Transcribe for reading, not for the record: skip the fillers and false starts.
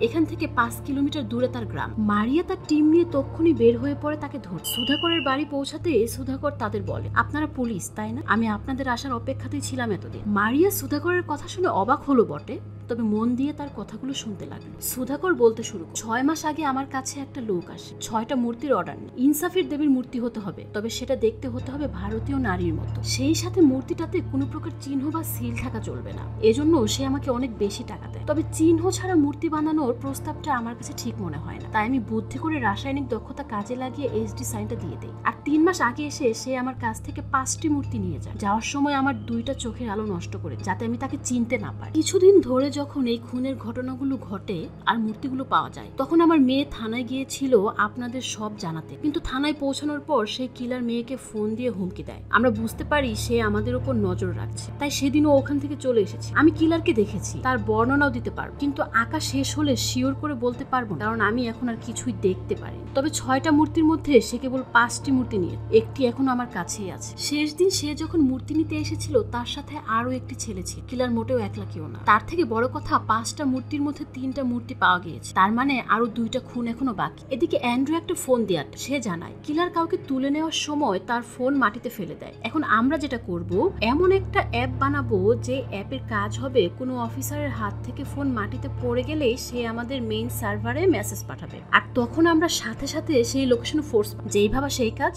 এখান থেকে 5 কিলোমিটার দূরে তার গ্রাম। মারিয়া তার টিম নিয়ে তক্ষুনি বের হয়ে পড়ে তাকে ধরে। সুধাকরের বাড়ি পৌঁছাতে সুধাকর তাদের বলে, আপনারা পুলিশ তাই না? আমি আপনাদের আসার অপেক্ষাতেই ছিলাম এতদিন। মারিয়া সুধাকরের কথা শুনে অবাক হলো বটে, তবে মন দিয়ে তার কথাগুলো শুনতে লাগলো। সুধাকর বলতে শুরু, 6 মাস আগে আমার কাছে একটা লোক আসে, 6টা মূর্তির অর্ডার নেই। ইনসাফের দেবীর মূর্তি হতে হবে, তবে সেটা দেখতে হতে হবে ভারতীয় নারীর মতো। সেই সাথে মূর্তিটাতে কোনো প্রকার চিহ্ন বা সিল থাকা চলবে না। এজন্য সে আমাকে অনেক বেশি টাকা দেয়। তবে চিহ্ন ছাড়া মূর্তি বানানোর প্রস্তাবটা আমার কাছে ঠিক মনে হয় না। তাই আমি বুদ্ধি করে রাসায়নিক দক্ষতা কাজে লাগিয়ে এইচডি সাইনটা দিয়ে দেই। আর 3 মাস আগে এসে সে আমার কাছ থেকে 5টি মূর্তি নিয়ে যায়। যাওয়ার সময় আমার 2টা চোখের আলো নষ্ট করে, যাতে আমি তাকে চিনতে না পারি। কিছুদিন ধরে যখন এই খুনের ঘটনাগুলো ঘটে আর মূর্তিগুলো পাওয়া যায়, তখন আমার মেয়ে থানায় গিয়েছিল আপনাদের সব জানাতে। কিন্তু থানায় পৌঁছানোর পর সেই কিলার মেয়েকে ফোন দিয়ে হুমকি দেয়। আমরা বুঝতে পারি সে আমাদের উপর নজর রাখছে, তাই সেদিনও ওখান থেকে চলে এসেছে। আমি কিলারকে দেখেছি, তার বর্ণনাও দিতে পারবো, কিন্তু আঁকা শেষ হলে শিওর করে বলতে পারবো না, কারণ আমি এখন আর কিছুই দেখতে পারি। তবে 6টা মূর্তির মধ্যে সে কেবল 5টি মূর্তি নিয়ে, একটি এখনো আমার কাছেই আছে। শেষ দিন সে যখন মূর্তি নিতে এসেছিল, তার সাথে আরো একটি ছেলে ছিল। কিলার মোটেও একলা কেউ না। তার থেকে বড় কথা, 5টা মূর্তির মধ্যে 3টা মূর্তি পাওয়া গিয়েছে, তার মানে আরো 2টা খুন এখনো বাকি। এদিকে অ্যান্ড্রু একটা ফোন দিয়ে সে জানায় কিলার কাউকে তুলে নেওয়ার সময় তার ফোন মাটিতে ফেলে দেয়। এখন আমরা যেটা করব, এমন একটা অ্যাপ বানাবো যে অ্যাপের কাজ হবে কোনো অফিসারের হাত থেকে ফোন মাটিতে পড়ে গেলেই সে আমাদের মেইন সার্ভারে মেসেজ পাঠাবে, আর তখন আমরা সাথে সাথে সেই লোকেশন ফোর্স। যেই ভাবা সেই কাজ।